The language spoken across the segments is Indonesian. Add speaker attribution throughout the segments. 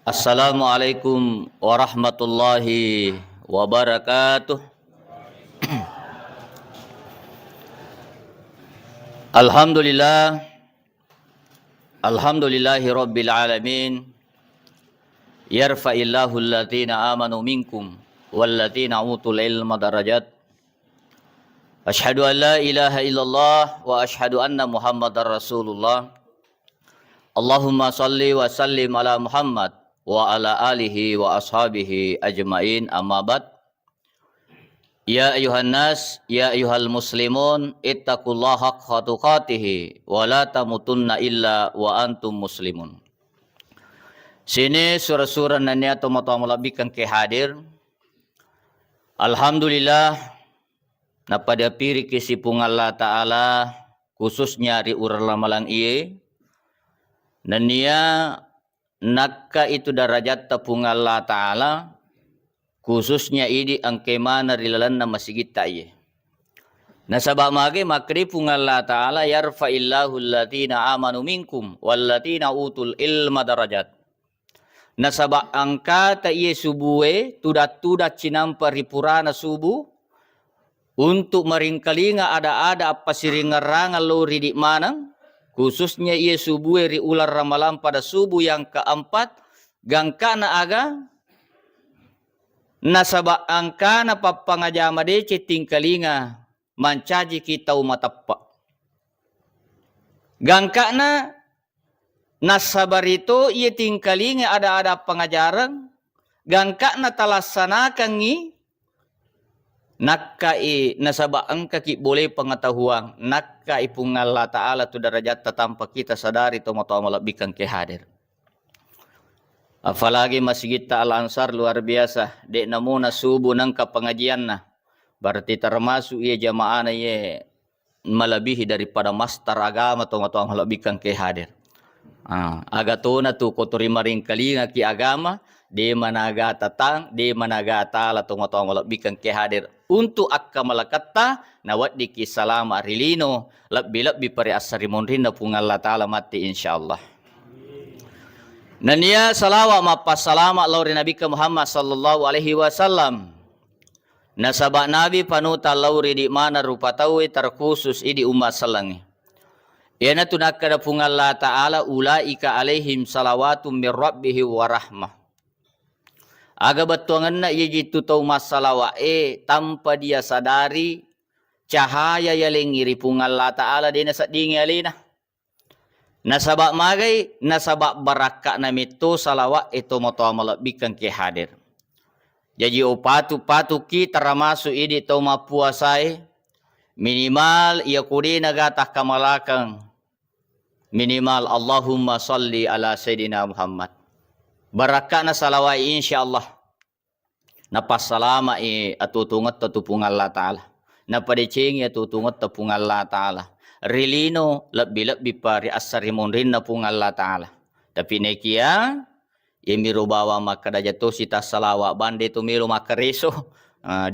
Speaker 1: Assalamualaikum warahmatullahi wabarakatuh. Alhamdulillah, alhamdulillahi rabbil alamin. Yarfa'illahu alladziina amanu minkum walladziina utul ilma darajat. Asyhadu an la ilaha illallah wa asyhadu anna Muhammadar Rasulullah. Allahumma salli wa sallim ala Muhammad wa ala alihi wa ashabihi ajmain, amma ba'd. Ya ayuhan nas, ya ayuhal muslimun, ittaqullaha haqqa tuqatih wa la tamutunna illa wa antum muslimun. Sini surah-surah nanya tomo-tomo lebih kan ke hadir. Alhamdulillah napada piri kisipung Allah Ta'ala khususnya ri urang malang iye. Nania nakka itu darajat tepung Allah Ta'ala khususnya ini angkemana rilalan na masigit tayo. Nasabak magi makri pung Allah Ta'ala yarfa'illahu alladziina amanu minkum walladziina utul ilma darajat. Nasabak angka tayo subuhe tudat-tudat cinampa ripurana subuh untuk meringkalinga ada apa siringarangan lori di manang. Khususnya ia subuh ri ular ramalan pada subuh yang keempat gangkana aga nasaba angkana papangajama dece tingkalinga mancaji kita umatappa gangkana nasabar itu ia tingkalinga ada pengajaran gangkana talaksanakan ni nakkai nasaba angka ki boleh pengetahuan nakkai pung Allah Ta'ala tu darajat tanpa kita sadari tomo-tomo lebihkan ke hadir. Apalagi masjid Al-Ansar luar biasa dek namuna subuh nangka pengajian nah berarti termasuk ia jamaah na ia melebihi daripada master agama tomo-tomo lebihkan ke hadir. Agatona tu kotori maring kalinga ki agama di managa tatang di managa ta'ala tomo-tomo lebihkan ke hadir untuk akka malakatta nawat diki salama rilino lebih pari asari monrin na pung Allah Ta'ala mati insyaallah. Nania salawat mapas salama lauri Nabi ke Muhammad sallallahu alaihi wasallam. Nasabak Nabi panuta lauri di mana rupa tahu terkhusus di umat selangi. Iana tunakka pung Allah Ta'ala ulaika alaihim salawatum mir rabbihi wa rahmah. Aga betuangan na ia jitu tau masalah tanpa dia sadari cahaya yang ngiri pung Allah Ta'ala di nasa dingi alina. Nasabak magai, nasabak barakak namito salawat itu motoa malabikkan ke hadir. Jadi patu ki termasuk ini tau mapuasai minimal ia kuri nagatah kamalakang minimal Allahumma salli ala Sayyidina Muhammad. Barakak na salawat insyaallah. Napas salama atutungat tatupung Allah Ta'ala. Napadicing atutungat tapung Allah Ta'ala. Rilino lebih pari asari monrin na pung Allah Ta'ala. Tapi nekia miro bawa makadajato sita salawat bande tu miro makareso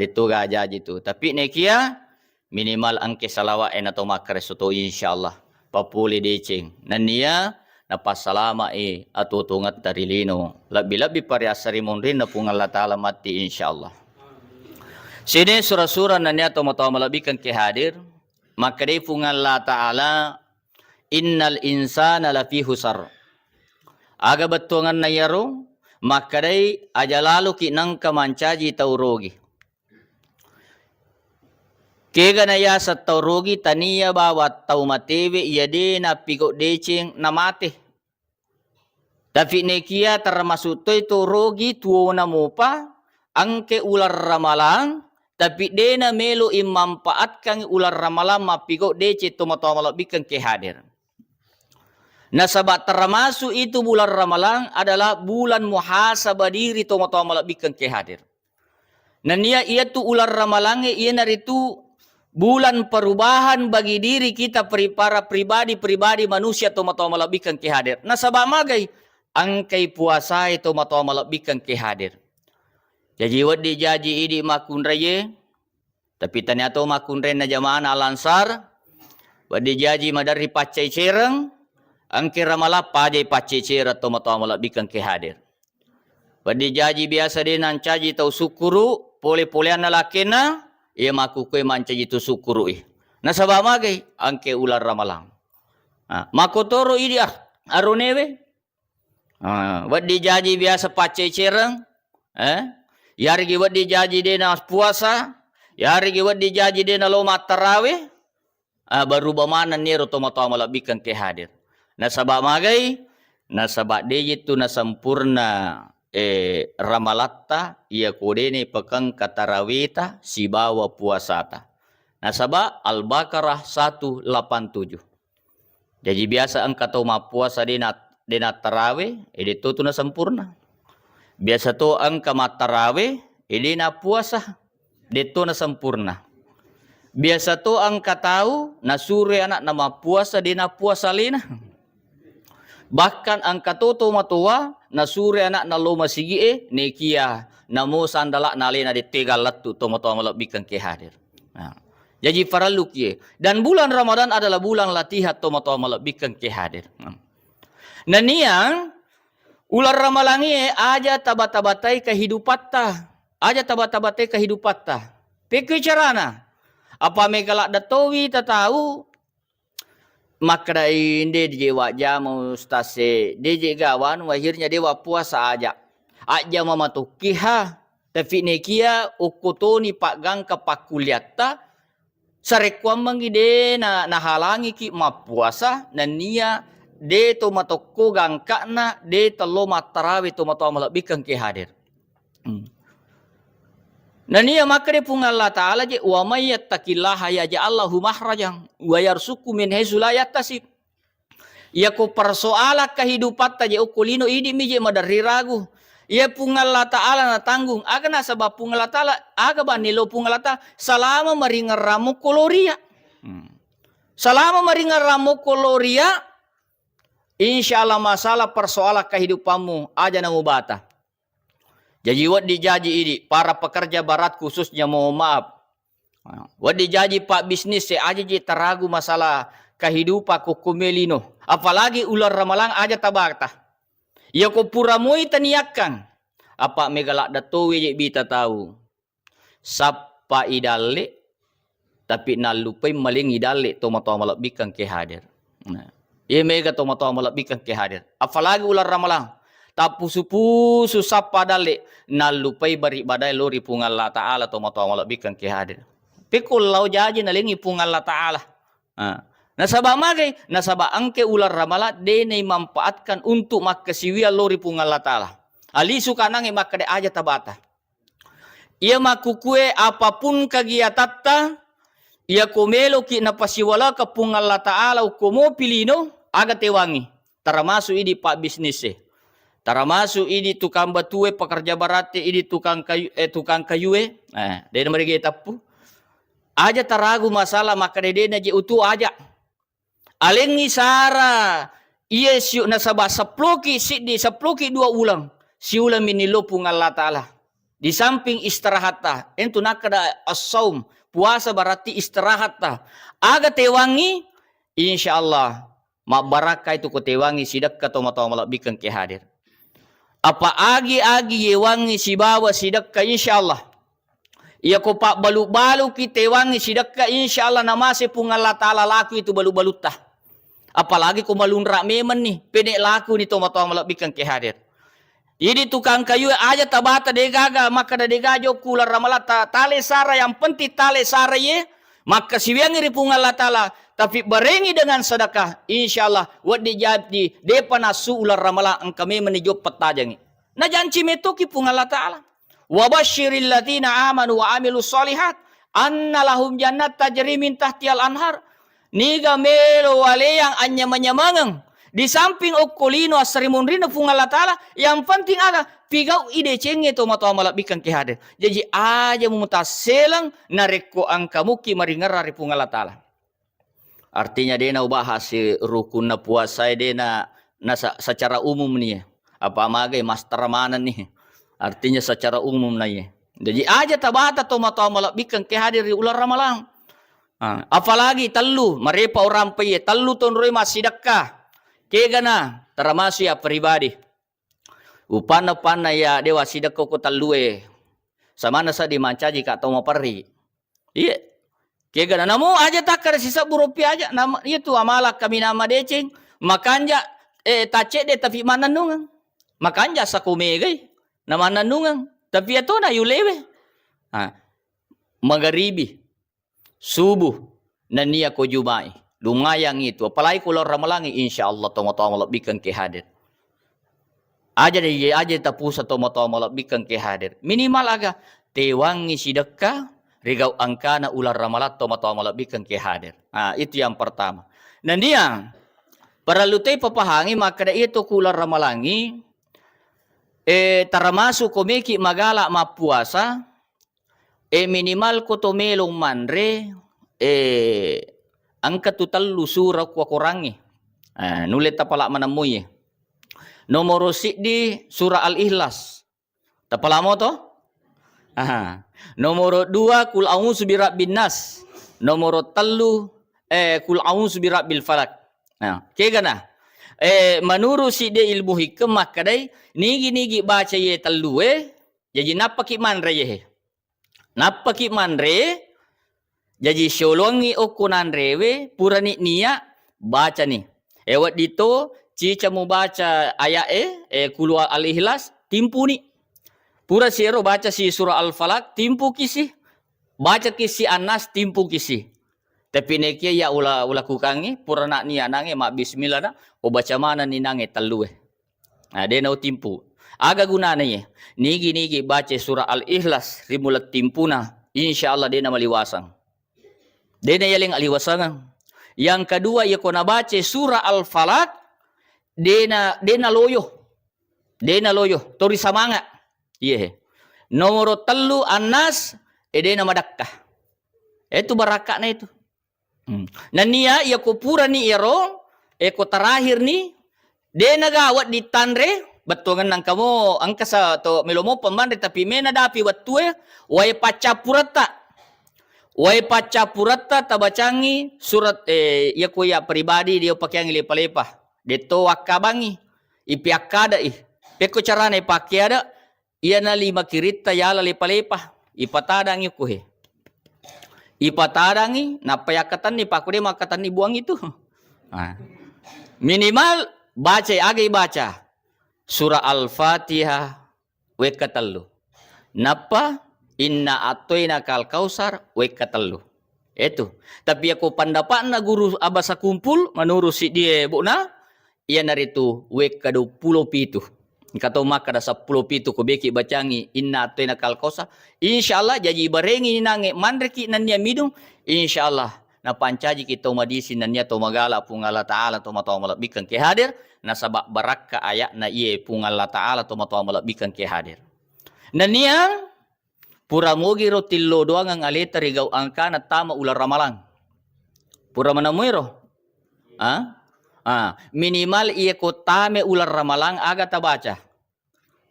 Speaker 1: dito gaja jitu. Tapi nekia minimal angke salawat atau makareso to insyaallah. Papuli decing. Nania napas salama atutungat tarilino lebih pari asari monrin na pung Allah Ta'ala mati insyaallah. Sini surah-surah nanya tomo-tomo melebihkan ke hadir. Maka di pung Allah Ta'ala innal insana lafi husar. Aga betuangan na yaro maka di aja lalu ki nang kamancaji taurogi. Kega na ya sa taurogi taniya bawat tau matewe iya de na pigo decing na mate. Tapi nekia termasuk itu rogi tuo na mupa angke ular ramalang tapi dena melu imanfaatkan ular ramalang mapigo dece tomo-tomo lebihkan ke hadir. Nasabat termasuk itu bulan ramalang adalah bulan muhasabah diri tomo-tomo lebihkan ke hadir. Nania ia tu ular ramalang ia naritu bulan perubahan bagi diri kita para pribadi manusia tomo-tomo lebihkan ke hadir. Nasabak magai angkai puasa itu matau malabikkan ke hadir. Jadi wadi jaji idi makun raya, tapi ternyata makun raya na jamaah Al-Ansar, wadi jaji madari pacai cereng, angkir ramala pajai pacai cer atau matau malabikkan ke hadir. Wadi jaji biasa dia nan caji tau sukuru, pole-polean na lakena, ia maku kue mancaji tu sukuru Nasabah magai, angke ular ramalang. Makotoro ini aronewe. Wadi jaji biasa pace cereng. Yari wadi jaji dia na puasa. Yari wadi jaji dia na loma tarawih. Baru bamana nero tomato malabikan ke hadir. Nasabah magai, nasabah dia itu na sempurna ramalatta ia kodene pekang katarawita si bawa puasata. Nasabah Al-Baqarah 187. Jadi biasa angka tau ma puasa dina tarawih, itu tu na sempurna. Biasa tu angka ma tarawih, na puasa, itu na sempurna. Biasa tu angka tahu na sure anak nama puasa dina puasa lina. Bahkan angka tu matua na sure anak na loma sigi nekia namo sandala na lena di tegal latu to matua malabikan ke hadir. Jadi faraluk ye. Dan bulan Ramadan adalah bulan latihan to matua malabikan ke hadir. Naniang ular ramalangi aja tabat-tabatai kehidupan ta. Aja tabat-tabatai kehidupan ta. Peke carana. Apa megalak datowi ta tahu maka inde di wajah mau stase DJ gawan wahirnya dewa puasa aja mama tukiha tapi nekia ukutoni pak gang ke pak kuliata sarekwam mangide na halangi ki ma puasa dan nia de to matoko gang kana de telo matarawi to mato malabikang ke hadir. Nania makre pung Allah Ta'ala je wa may yattaqillaha yaj'allahu mahrajan wa yarzuqhu min haitsu la yahtasib. Ya ko persoala kehidupan ta je ukulino idi mi je madari ragu. Ya pung Allah Ta'ala na tanggung aga na sabab pung Allah Ta'ala aga banilo pung Allah Ta'ala salama maringaramu koloria. Salama maringaramu koloria insyaallah masalah persoala kehidupanmu aja na mubata. Jadi wad dijaji ini para pekerja barat khususnya mohon maaf. Wad dijaji pak bisnis aja je teragu masalah kehidupan kukumelino. Apalagi ular ramalang aja tabata. Ya ko puramoi taniakan. Apa megalak datowe je bita tahu. Sapa idale tapi nalupai maling idale tomato malabikang ke hadir. Ia mega tomato malabikang ke hadir. Apalagi ular ramalang. Tapusu sapa dale nalupai bari badai lori pung Allah Ta'ala to mato malabikang ke hadir. Pikul lau jaji nalingi pung Allah Ta'ala. Nasabah magai, nasabah angke ular ramala dene manfaatkan untuk makasiwia lori pung Allah Ta'ala. Ali suka nangi makade aja tabata. Ia makukue apapun kegiatatta, ia komelo ki napasiwala ke pung Allah Ta'ala ukomo pilino aga tewangi. Termasuk ini pak bisnis Taramasu ini tukang batue pekerja barate ini tukang kayu dari mereka tapu aja taragu masalah maka dede je utu aja alengi sara iya siu nasabah seploki dua ulang si ulang minilo pung Allah Ta'ala di samping istirahat ta entu nakada as-saum puasa berarti istirahat ta aga tewangi insyaallah mak barakah itu ko tewangi sidak ka tomato malabikang ke hadir. Apa agi-agi yewangi si bawa sidakka insyaallah. Ia ko pak balu-balu kita wangi sidakka insyaallah namase pung Allah Ta'ala laku itu balu-balut tah. Apalagi ko malunra memen nih, pedek laku ni tomato malabikang ke hadir. Jadi tukang kayu aja tabata degaga maka degajo kula ramalata tale sara yang penting tale sara ye maka siwiangi ri pung Allah Ta'ala tapi barengi dengan sedekah insyaallah wad dijadi depa nasu ular ramala angkame menijo petajangi na janji metoki pung Allah Ta'ala wa basyiril ladzina amanu wa amilus solihat anna lahum jannat tajri min tahtiyal anhar niga melo wale yang anya manyamangang di samping okolino asrimun rina pung Allah Ta'ala yang penting ada pigau ide cenge to mato malabikang ke hadir jadi aja mumutaselang nareko angkamuki maringara ri pung Allah Ta'ala. Artinya dia nak bahas rukun na puasa dia na secara umum nih. Apa magai master mana nih? Artinya secara umum nih. Jadi aja tabata tomato malabikang ke hadir ular ramalang. Apalagi telu merepa orang peye telu ton roi masih dekkah. Kegana termasuk ya pribadi. Upana ya dewa sida ko talue. Sama nasa di manca jika tau mau peri. Iya. Kaya gana namo aja takar sisa burupi aja. Nama itu amalak kami nama decing. Makanja tace de tapi mana nungang. Makanja sa kumegay. Nama nanungang. Tapi ito na yulewe. Magharibi. Subuh. Na niya ko jumai. Lumayang itu. Apalagi kalau ramalangi insyaallah tomo-tomo malabikang kehadir. Aja tapusa tomo-tomo malabikang kehadir. Minimal aga tewangi sidekah rigau angkana ular ramalat tomo-tomo malabikang kehadir. Itu yang pertama. Dan dia para lutai papahangi maka itu kular ramalangi termasuk komiki magala mapuasa minimal ko tomelong manre ang katutal lusura ko kurangi. Nulit tapala manamuy. Nomoro di surah Al-Ikhlas. Tapala mo to? Nomoro 2 kul a'udzu birabbin nas. Nomoro 3 kul a'udzu birabbil falak. Kaya gana. Menurut si de ilmu hikam makadai nigi baca ye talue jadi napaki manre ye. Napaki manre jadi syolongi okunan rewe purani niya baca nih. Ewat dito cica mau baca ayat kulu al-ikhlas timpu nih. Pura siro baca si surah al-falak timpu kisi. Baca kisi anas timpu kisi. Tapi nekia ya ula kukangi pura nak niya nange mak bismillah na o baca mana ni nange talue. Dia nau timpu. Aga gunana ye. Nigi baca surah al-ikhlas rimulat timpuna. Insyaallah dia nama liwasang. Dia na yaling aliwasangan. Yang kedua ya kona baca surah al-falak dia na loyo. Dia na loyo. Tori samanga. Iya. Nomor 3 anas dia na madakkah. Itu barakah na itu. Nah niya ya ko pura ni ero ko terakhir ni dia nagawat di tanre betungan nang kamu angkasa to melomo pemandre tapi mena dapi watue way pacapurata tabacangi surat ya ko ya pribadi dia pakai yang lepa-lepa deto wakabangi ipiakada peko carane pakai ada iya na 5 kirita yala lepa-lepa ipatadang yuko ipatadangi napayakatan ni pakure makatan ni buang itu. Minimal baca surah Al-Fatihah wekatallu. Napa inna atoina kal kausar wekatallu. Itu. Tapi aku pendapat na guru abasa kumpul menurut si dia bukna ia naritu wekadu pulau pitu. Kata maka ada 10 pitu ko beki bacangi inna atoina kal kausar. Insyaallah jadi barengi nange mandreki nanya midung insyaallah na pancaji kita madisi nanya to magala pungala taala to mataw malabikan ke hadir na sabak barakka ayat na iye pungala taala to mataw malabikan ke hadir. Nanya pura mogi ro tillo doang ang aleta rigaw angka na tama ular ramalang. Pura manamuiro. Minimal iye ko tame ular ramalang aga tabaca.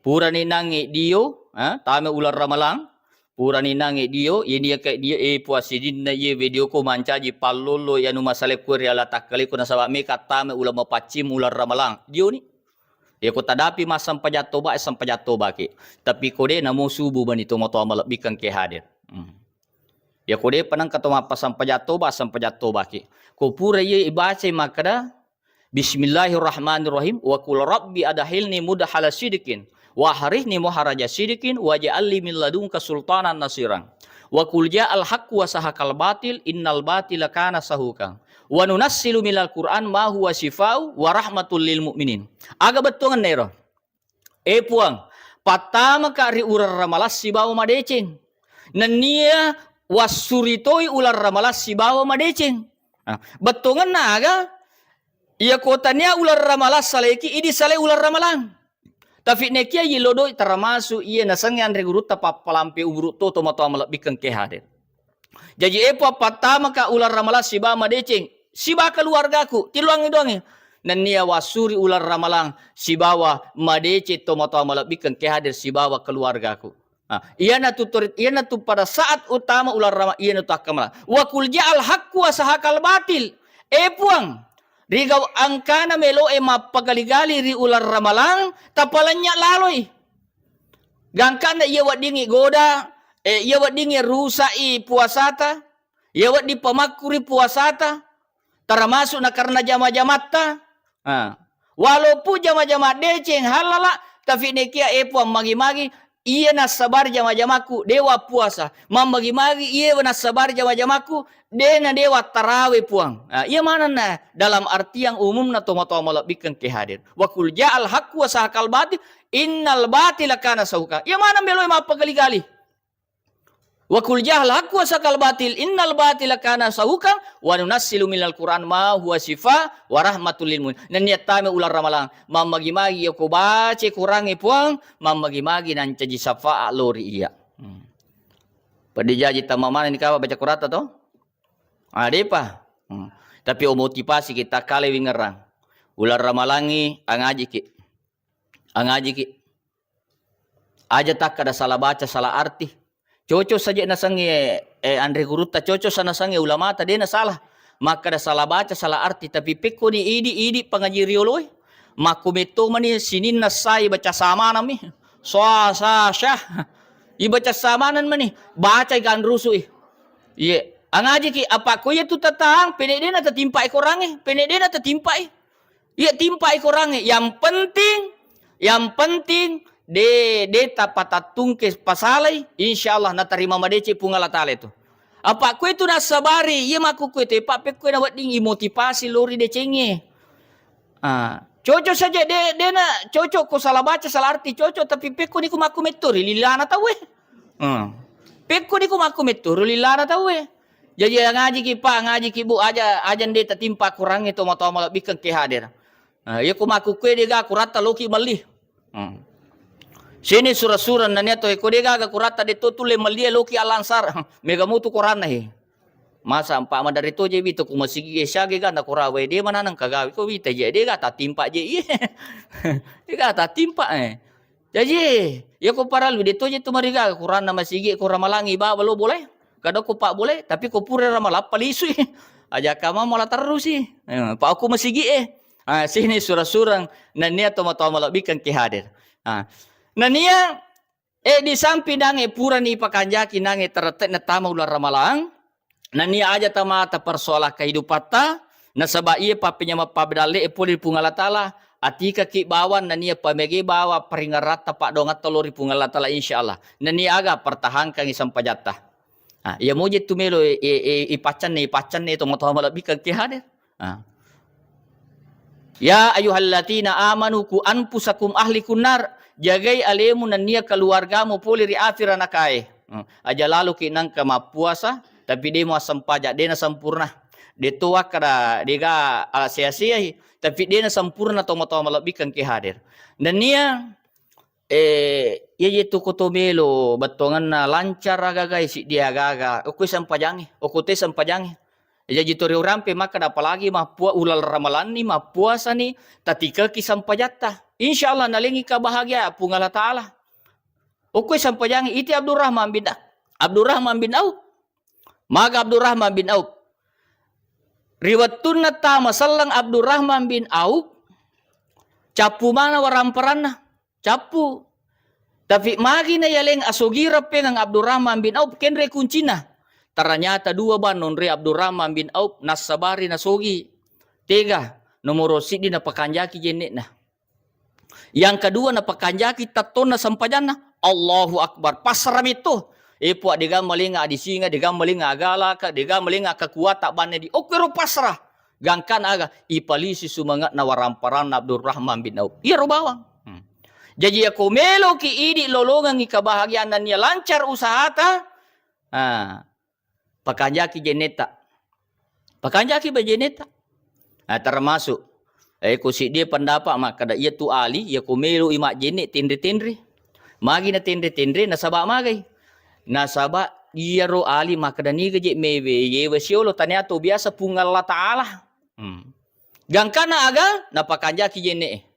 Speaker 1: Pura ni nangi dio, tame ular ramalang. Pura ni nangi dio, ini ya kayak dia puasidin na ye video ko mancaji palolo ya nu masale ko riala takali ko na sabak me katame ulama pacim ular ramalang. Dio ni. Ya ko tadapi masam pajatoba ki. Tapi ko de namo subu banito mo to malabikan ke hadir. Ya ko de panang katoma pasam pajatoba ki. Ko pura ye ibace makada Bismillahirrahmanirrahim wa qul rabbi adahilni mudhala sidikin wa harihni muharaja sidikin wa ja'alli min ladunka sultanan nasiran wa qul ja'al haqqu wa sahaqal batil innal batila kana sahukan wa nunassilu minal qur'an ma huwa shifaa'u wa rahmatul lil mu'minin. Aga betungan nero. Puang patama ka ri urar ramalas si bawa madeceng nania wasuritoi ular ramalas si bawa madeceng. Betungan na aga ia kotanya ular ramalas saleki idi sale ular ramalang. Tapi nekia yilodo termasuk ia nasangyan regurut papalampe ubrut to tomato malabikan ke hadir. Jadi pertama ka ular ramalas siba madeceng siba keluargaku tiluang idongi. Dan nia wasuri ular ramalang sibawa madece tomato malabikan ke hadir sibawa keluargaku. Ia na tu pada saat utama ular ramal ia na tu akamala. Wa kul ja'al haqqu wa sahaqal batil. Puang Rigaw angka na melo mapagaligali ri ular ramalang tapalanya laloy. Gangkan na iya wadingi goda, iya wadingi rusa puasata, iya wadi pamakuri puasata, termasuk na karena jama-jamata. Walaupun jama-jama deceng halala, tapi nekia epuang magi-magi, iya nasabar jama-jamaku dewa puasa. Mamagi-magi iya nasabar jama-jamaku dena dewa tarawih puang. Iya mana na dalam arti yang umum na toma-toma lebihkan kehadir. Wa kul ja'al haqq wa sahakal batil innal batila kana sahuka. Iya mana meloy mapagali-gali. Wa kul ja'al haqq wa sahakal batil innal batila kana sahuka wa nunassilu minal Qur'an ma huwa shifa wa rahmatul lil mu'minin. Nan niat tame ular ramalang mamagi-magi ko bace kurangi puang mamagi-magi nan caji safa lori iya. Padijaji tamamana ni kawa baca Qur'an to? Depa. Tapi motivasi kita kali wingerang. Ular ramalangi angaji ki. Aja tak kada salah baca salah arti. Cocok saja nasangi Andre Guruta cocok sana sangi ulama tadi na salah. Maka ada salah baca salah arti tapi peko ni idi pengaji rioloi. Maku meto mani sinin nasai baca sama nami. Sa syah. Ibaca samanan mani baca ikan rusuh. Iya. Angaji ki apa ko ya tu tatang pendek dia na tatimpa ekorange pendek dia na tatimpa iya timpa ekorange yang penting de tapatatung ke pasalai insyaallah na tarima madece pungala tale tu apa ko itu na sabari iya maku ko te pa pe ko na wading motivasi lori de cenge cocok saja de na cocok ko salah baca salah arti cocok tapi pe ko ni ko maku meturi lilana tawe pe ko ni ko maku meturi lilana tawe. Jadi ngaji ki pak, ngaji ki bu aja dia tertimpa kurang itu mau malah bikin kehadir. Ya kumaku kue dia kurata loki malih. Sini surah-surah nanya to ko dia kurata de to tule malia loki alansar. Mega mutu korana he. Masa empat madari to je bitu ku masigi syage ga na kurawe dia mana nang kagawi ko bita je dia ta timpa je. Dia ta timpa Jadi ya ko paral de to je tu mariga kurana masigi ko ramalangi ba balo boleh. Kada ko pak boleh, tapi ko pura ramalap palisui. Aja kama mola terus sih. Pak aku masigi sini surah-surah nania toma-toma labikan kehadir. Nania di samping nange pura ni pakanjaki nange tertek na tama ular ramalang. Nania aja tama ta persoalan kehidupan ta. Nasaba iya papinya mapabdale puli pungala tala. Atika ki bawan nania pamege bawa peringarat tapak dongat teluri pungala tala insyaallah. Nania aga pertahankan isam pajatah. Ya mau tu melo ipacan ni to moto malabik kehadir. Ya ayyuhalladzina amanu ku anfusakum ahlikum nar jagai alemu nania keluargamu poli ri akhirana kae. Aja lalu ki nang kama puasa tapi dia mau sempajak dia na sempurna. Dia tua kada dia ala sia-sia tapi dia na sempurna to moto malabik kehadir. Dan nia ya itu kotomelo batongan na lancar agagai si dia agaga oku sampajangi oku te sampajangi ya jitu rampe maka apalagi mapua ulal ramalan ni mapuasa ni tatika ki sampajata insyaallah nalingi kabahagia pungala taala oku sampajangi iti Abdurrahman bin Auf maka Abdurrahman bin Auf riwatun tama sallang Abdurrahman bin Auf capu mana waramparana capu tapi magi na yaleng asogira pengang Abdurrahman bin Auf kenre kuncina ternyata dua banon re Abdurrahman bin Auf nasabari nasogi tiga nomor sidi na pakanjaki jenek na yang kedua na pakanjaki tatona sampajana Allahu Akbar pasram itu puak diga malinga adisinga diga malinga agala ka diga malinga kekuatan bane di okero pasrah gangkan aga ipalisi sumangat na waramparan Abdurrahman bin Auf iya robawang. Jadi aku melo ki idi lolongan ki kebahagiaan dan dia lancar usaha ta. Pakanjaki jeneta. Pakanjaki bajeneta. Termasuk ku si dia pendapat maka da ia tu ali ia ku melo imak jenet tindri-tindri. Magi na tindri-tindri nasaba magai. Nasaba ia ro ali maka da ni geje mewe ye wasiolo taniato biasa pungal Allah taala. Gangkana aga na pakanjaki jenet.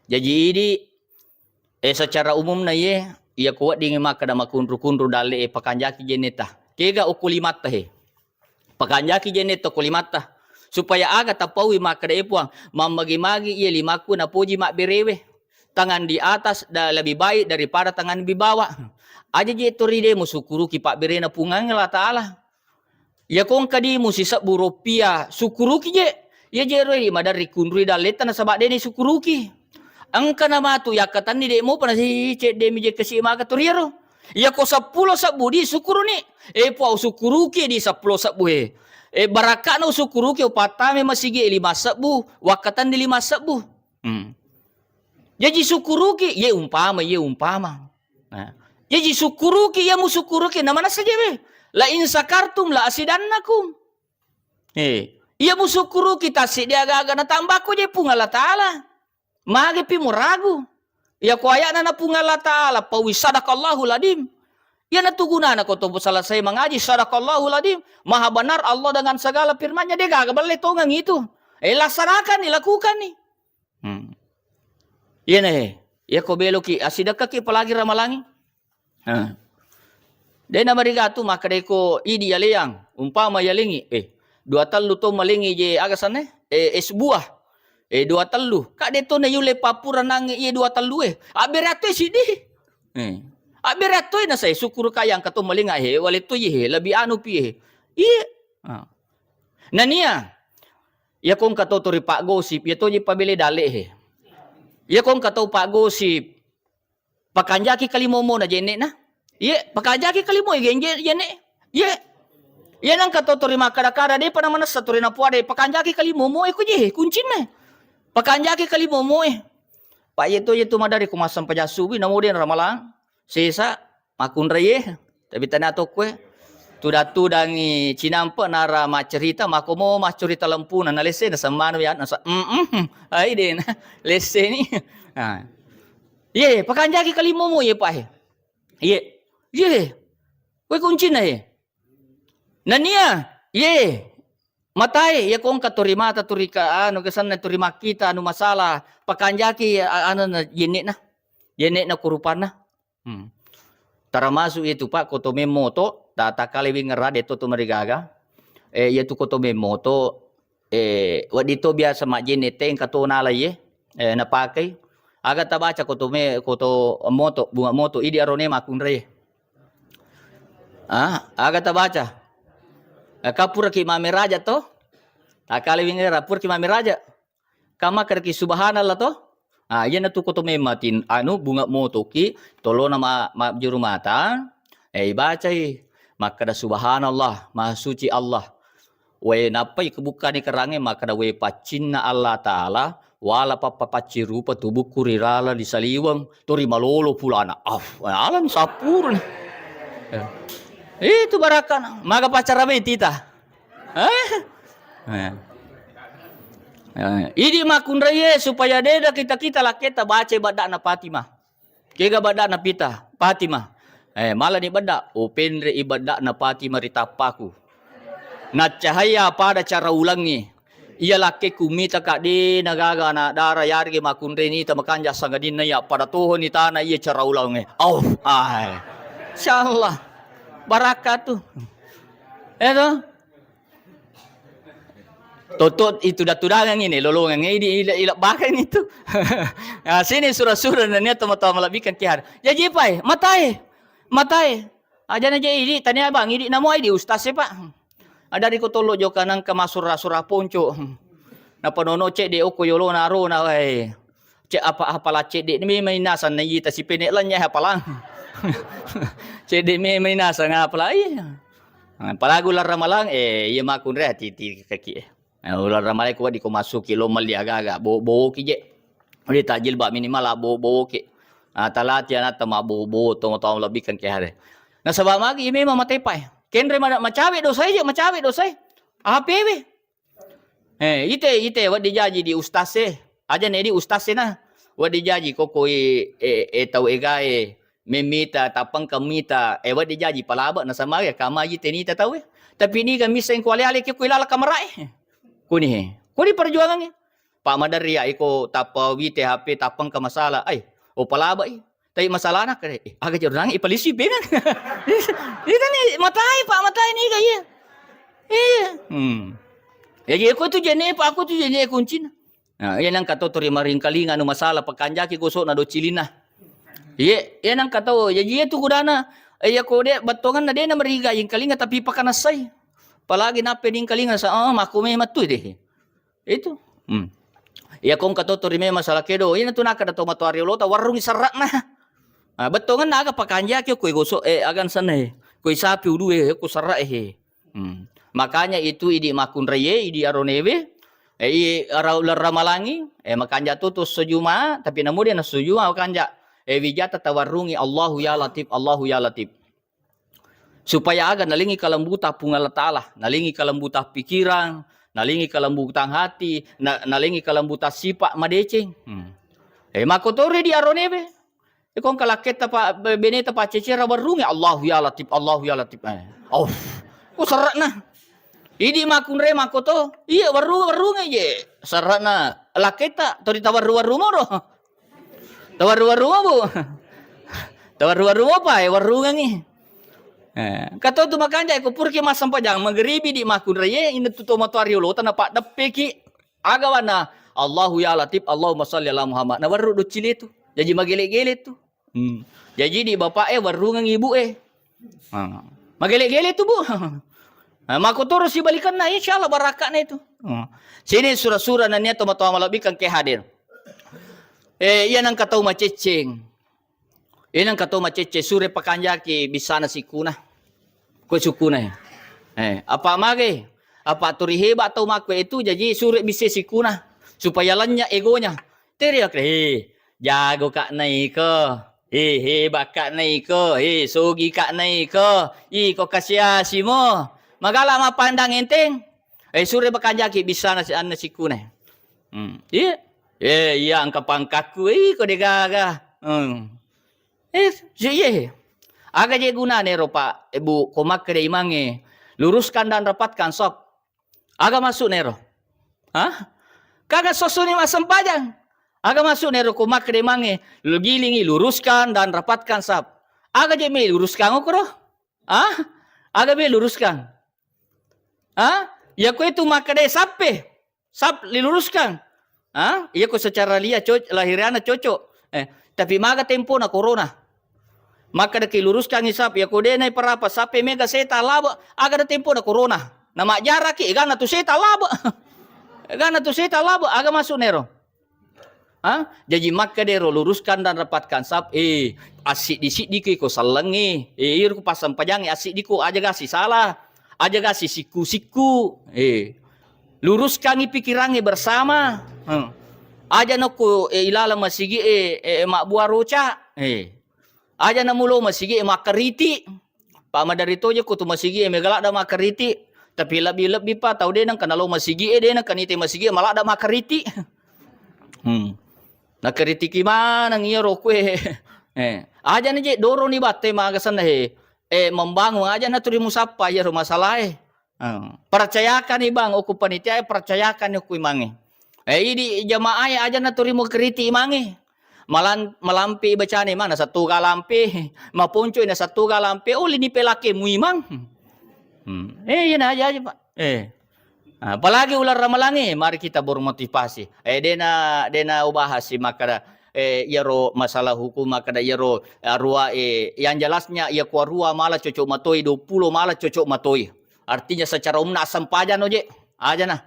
Speaker 1: Jadi ini secara umum na ye ia kuat dingin maka da makundru-kundru dale pakanjaki jeneta. Kega ukulimata he. Pakanjaki jeneta ukulimata. supaya aga tapawi maka puang mamagi-magi ia limaku na puji mak berewe tangan di atas lebih baik daripada tangan di bawah aja je toride mo sukuruki pak berena pungang Allah taala ya kong kadi mo sisa rupiah sukuruki je ya je roi madari kunrui daleta na sabak deni sukuruki angka nama tu ya katan ni demo pana si cek demi je kesi maka turiero ya ko 10 sabu di sukuru ni po sukuruki di 10 sabu baraka na sukuruki upatame masigi 5 sabu wakatan di 5 sabu jadi sukuruki ye umpama nah jadi sukuruki ya musukuruki na mana saja be la in sakartum la asidannakum iya musukuruki tasik dia agak na tambah ko je pungala taala mage pi muragu ya ko aya na pungala taala pawi sadaqallahu ladim ya natuguna na ko to selesai mengaji sadaqallahu ladim maha benar Allah dengan segala firman-Nya dia gak boleh tongang itu laksanakan nih lakukan nih iya nih ya ko beloki asidaka ki palagi ramalangi dena marigatu maka deko idi yaleang umpama yalingi 2 talu to malingi je agasane sebuah 2 talu kak deto na yule papura nangi 2 talu aberatu sidi aberatu na say syukur kayang kato malinga walito lebih anu pi nania ya kong kato tori pak gosip ya to je pabili dale ya kong kato pak gosip pakanjaki kalimomo na jene na pakanjaki kalimo genje jene yan ang katotori makadakara de pana manas satori na puade pakanjaki kalimomo ko je kuncin me pakanjaki kalimomo pak yeto madari kumasam pajasubi namudian ramalang sesa makun raye tapi tanato kwe tudatu dangi cinampa nara macerita makomo macerita lempu na lese na samano ya na ai den lese ni pakanjaki kalimomo pak kwe kuncin na nania matai ya kong katurima taturika anu kesan na turima kita anu masalah pakanjaki anu na yenek na kurupana taramasu itu pak kotome moto tatakale wingera deto to marigaga yaitu kotome moto wadito biasa mak jenete kato nala na pakai aga tabaca koto moto bunga moto idi arone makunre aga tabaca kapura ki mame raja to takale wingera pur ki mame raja kama karki subhanallah to yana tu koto mematin anu bunga moto ki tolo nama juru mata baca maka da subhanallah maha suci Allah we napai kebukani kerange maka da we pacinna Allah taala wala papapaci rupa tubuh kurirala di saliwang tori malolo pulana alam sapur itu barakan maka pacara me tita idi makun raye supaya deda kita laketa baca badak na Fatimah kega badak na pita Fatimah malah ni badak open re ibadak na Fatimah ritapaku na cahaya pada cara ulangi iya laki kumita kak di nagaga na dara yargi makun re ni tamakanja sangadin na ya pada tuhon ni tanah iya cara ulangi insyaallah barakat tuh Totot itu datudangan ini lolongan ini ilak bahkan itu. Nah, sini surah-surah dan niat teman-teman melebihkan kihar. Jadi pai, matai. Aja aja ini tanya abang ini namo ini ustaz ya pak. Ada di kotolo jo kanang ke surah ponco. Na panono cek de oko yolo naro na wai. Cek apa cek de ni mainasan na yita si penek lanya hapalang. Cek de mainasan ngapala iya. Palagu lar ramalang iya makun re titi kaki. Ular ramalai kuat di ko masuki lo mali aga bo ki je. Uli tajil ba minimal bo ki. Talat ya nata ma bo tong lebih kan ke hari. Na sabab magi ime mamatay pa. Kenre macawi dosai je macawi dosai. APW. Ite wat dijaji di ustase. Aja ne di ustase na. Wat dijaji koko tau egae memita tapang kamita wat dijaji palaba na sama ya kama ite ni tahu. Tapi ni kami seng kuali-ali ki kuilala kamarai. Kuni perjuangannya Pak Madaria iko tapa wi THP tapang ke masalah palaba tapi masalah nak agak jurang polisi bengan ini kan matai Pak matai ni kaya Jadi aku tu jenis apa aku tu jenis kunci na. Yan ang kato terima ring kalinga no masalah pakanjaki gosok na do cilina. Yan ang kato jadi tu kudana. Ako de batongan na de na mariga yung kalinga tapi pakanasay. Palagi na peding kalinga sa makume matu de. Itu. Kung kato terima masalah kedo. Yan tu nakada to matuari lota warung isarak na. Batongan na aga pakanjaki ko gosok agan sana ko sapi udu ko sarak Makanya itu idi makun reye, idi aronewe, araular ramalangi, makanya tu sejuma, tapi namun dia sejuma makanya wijata tawarungi Allahu ya latif, Allahu ya latif. Supaya agak nalingi kalembuta pungal ta'ala, nalingi kalembuta pikiran, nalingi kalembuta hati, nalingi kalembuta sifat madeceng. Makotori di aronewe. Kung kalaketa pa beneta pa cecera warungi Allahu ya latif, Allahu ya latif. Ko sarak na. Idi makunre makoto. Iya warung aja. Sarana laketa to ditawaru-waru mo do. Tawaru-waru mo bu. Tawaru-waru mo pa warung ni. Kato tu makanja ko purki masampajang magribi di makunre ina tuto matuari lo tanapa dapeki agawana Allahu ya latif Allahumma shalli ala Muhammad. Na waru do cile tu. Jadi magele-gele tu. Jadi di bapak warung ng ibu magele-gele tu bu. Makuturo si balikan na insyaallah barakah na itu. Sini surah-surah na niya tumatama malabikan kay hadir. Yan ang kataw maceceng. Yan ang kataw macece sure pakanjaki bisana si kuna. Ko sukuna. Apa mage? Apa turiheba atau makwe itu jadi sure bise si kuna supaya lanya egonya. Teriak jago kak nai ko. Baka nai ko. Sogi kak nai ko. Ko kasyasi mo. Magala mapandang enteng. Sure bakanjaki bisa na si kunay. Iya ang kapangkaku. Ko de gaga. Aga je guna nero pak. Ibu komak kede imange. Luruskan dan rapatkan sob. Aga masuk nero. Kagak sosuni masampajang. Aga masuk nero komak kede imange. Gilingi luruskan dan rapatkan sob. Aga je me luruskan okro. Aga me luruskan. Ya ko itu makade sape. Sap diluruskan. Ya ko secara lahiriana cocok. Tapi maga tempo na corona. Maka da kiluruskan isap ya ko denay parapa sape mega seta laba aga da tempo na corona. Na majara ki igana tu seta laba. Igana tu seta laba aga masuk nero. Jadi makadero luruskan dan rapatkan sap asik di ko salangi. Ir ko pasam pajangi asik di ko aja gasi salah. Aja kasih siku-siku. Luruskan pikirannya bersama. Aja naku ilala masigi mak buah roca. Aja namulo masigi mak keriti. Pak madarito je ko tu masigi megalak da mak keriti. Tapi lebih pa tahu dia nang kanalo masigi dia nang kanite masigi malak da mak keriti. Na keriti kimana ngiro kue. Aja ni je doro ni batte magasan membangun aja na turi musapa ya rumah salah percayakan nih bang aku panitia percayakan aku imangi ini jamaah aja na turi mu kriti imangi melampi bacane mana satu galampi mapunco ina satu galampi lini pelake mu imang yan aja pak apalagi ular ramalangi mari kita bermotivasi dena ubahas si makara yaro masalah hukum kada yaro arua yang jelasnya ya kuarua malah cocok matoi 20 malah cocok matoi artinya secara umum asam pajan oje aja nah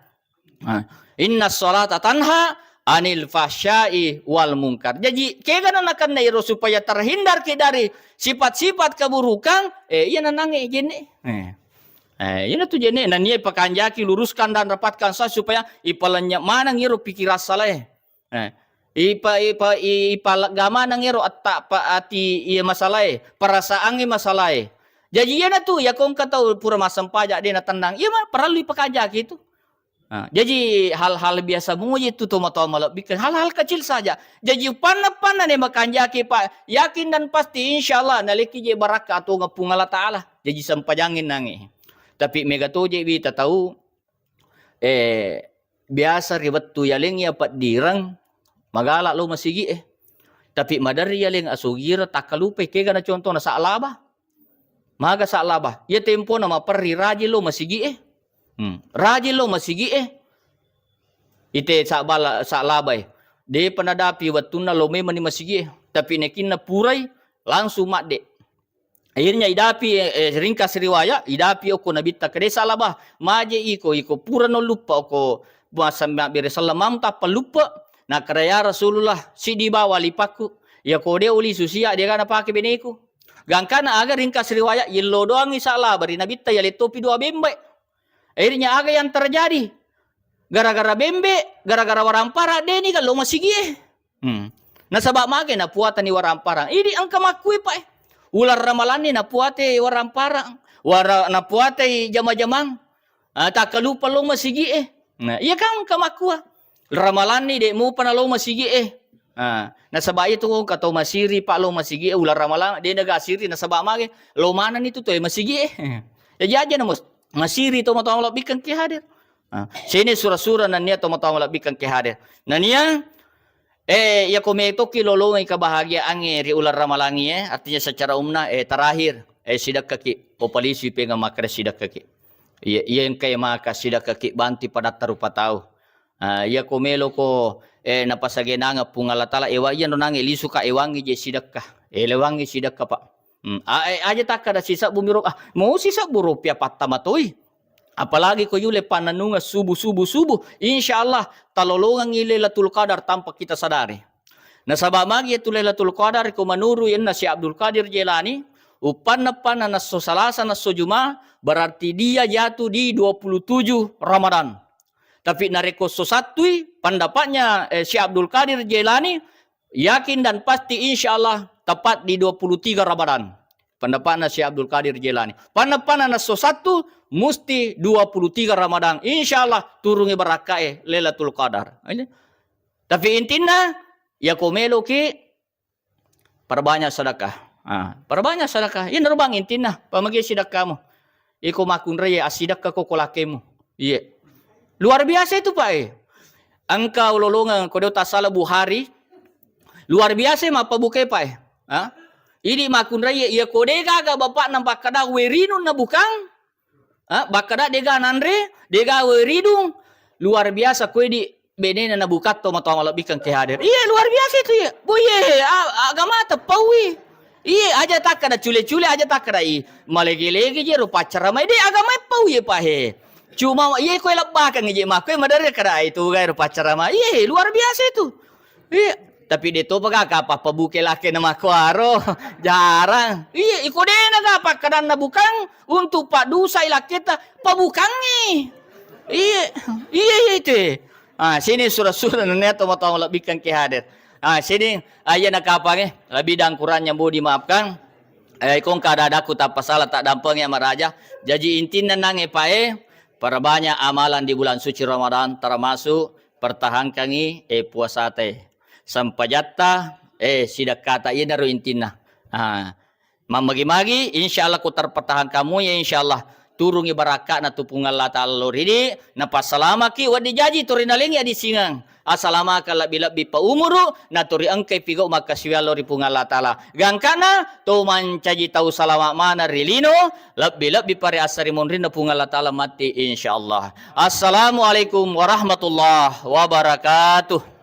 Speaker 1: inna sholata tanha anil fahsyai wal munkar jadi kegan akan nairo supaya terhindar ke dari sifat-sifat keburukan iya nanange jene iya tu jene nan ia pakanjaki luruskan dan rapatkan supaya ipalanya mana ngiro pikiran salah Ipa gama nangero atta pa ati iya masalah perasaannya masalah jadi ya na tu ya kong katau pura masam pajak dia na tendang iya mah perlu ipakaja gitu jadi hal-hal biasa menguji itu tomat-tomat bikin hal-hal kecil saja jadi panah-panah nih makanjaki pak yakin dan pasti insyaallah naliki je barakah atau ngapung Allah Ta'ala jadi sampajangin nangi tapi mega tu je kita tahu biasa ribet tu yaling ya pat dirang magala lo masigi tapi madari yaling asugira takalupe kega na contoh na saalaba maga saalaba ya tempo na maperri raji lo masigi Rajin lo masigi ite sa labay. De panadapi watuna lo me mani masigi tapi nekin na puray langsung makde. Akhirnya idapi ringkas riwayat idapi oko nabita kade salabah maje iko pura no lupa oko buasa mabire salamam ta pelupa na karaya Rasulullah si di bawa lipaku ya kode uli susia dia kana pake beneku gangkana aga ringkas riwayat yello doang salah bari nabita ya letopi dua bembe. Akhirnya aga yang terjadi gara-gara bembe gara-gara warampara deni kan lo masigi na sabab mage na puatan ni warampara ini angka makui pa ular ramalani na puate warampara na puate jama-jamang tak kalupa lo masigi nah iya kan kamakua ramalani de mo pa na lo masigi na sabab itu kato masiri pa lo masigi ular ramalan de naga siri na sabab mage lo mana nito to masigi ya jaja na masiri to matawala bikan ki hadir sini surah-surah na niya to matawala bikan ki hadir na niya ya kometo kilolongay kebahagiaan ri ular ramalangi artinya secara umna terakhir sidak kaki populasi penga makre sidak kaki iya yang kaya maka sidak kaki banti pada tarupa tahu ya komelo ko napasagenanga pungalatala ewa iya nonangi lisuka ewangi je sidak ka lewangi sidak ka pak aja tak ada sisa bumi mau sisa rupiah patamatoi apalagi ko yule pananunga subuh insyaallah talolongan Lailatul Qadar tanpa kita sadari. Na sabab magi itu Lailatul Qadar ko manuru yan si Abdul Qadir Jailani upan na salasa na Juma berarti dia jatuh di 27 Ramadan. Tapi nareko sosatui pendapatnya si Abdul Qadir Jailani yakin dan pasti insyaallah tepat di 23 Ramadan. Pendapatnya si Abdul Qadir Jailani. Pendapatnya na sosatu musti 23 Ramadan. Insyaallah turungi barakai Lailatul Qadar. Tapi intinya ya komelo ki perbanyak sedekah. Perbanyak sedekah. Ini bang intinya pamagi sedekahmu. Iko makun raya asidakah ko kolakemu. Iya. Luar biasa itu Pak Engkau lolongan kodeo tasala Buhari. Luar biasa mah pabuke Pak Ini makun raya ia kode gaga bapak nampak kada werinun na bukang. Bakada dega nanre, dega weridung. Luar biasa kue di benena na bukat to matawang malabikan ke hadir. Iya luar biasa itu ya. Boye agama tepawi. Iya aja tak kada cule-cule aja tak kada malegi-legi je rupa ceramai de agama pawi pa he. Cuma iya kue lebakan ngeje mak kue madare kada itu gaya rupa ceramai. Iya luar biasa itu. Iya tapi dia tu pagaka apa pabuke laki nama kuaro jarang. Iya iko de naga apa kadang nabukang untuk pak dusa ilak kita pabukangi. Iya itu. Sini surah-surah neto matang lebihkan ke hadir. Sini ayah nakapang lebih dan kurangnya mau dimaafkan. Ikong kada ada aku tak pasalah tak dampang ya maraja. Jadi intinya nange pae perbanyak amalan di bulan suci Ramadan termasuk pertahankan puasa teh. Sampajatta sidak kata iya naru intina mamagi-magi insyaallah ku terpertahan kamu ya insyaallah turungi barakat na tupungan Allah ta'ala loridi na pasalama ki wadi jaji turinaling ya di singang asalama kala bila pa umuru na turi angkay pigo makasiwa lori pungan Allah ta'ala gangkana to mancaji tau salama mana rilino labbi pare asarimun rin na pungan Allah ta'ala mati insyaallah. Assalamualaikum warahmatullahi wabarakatuh.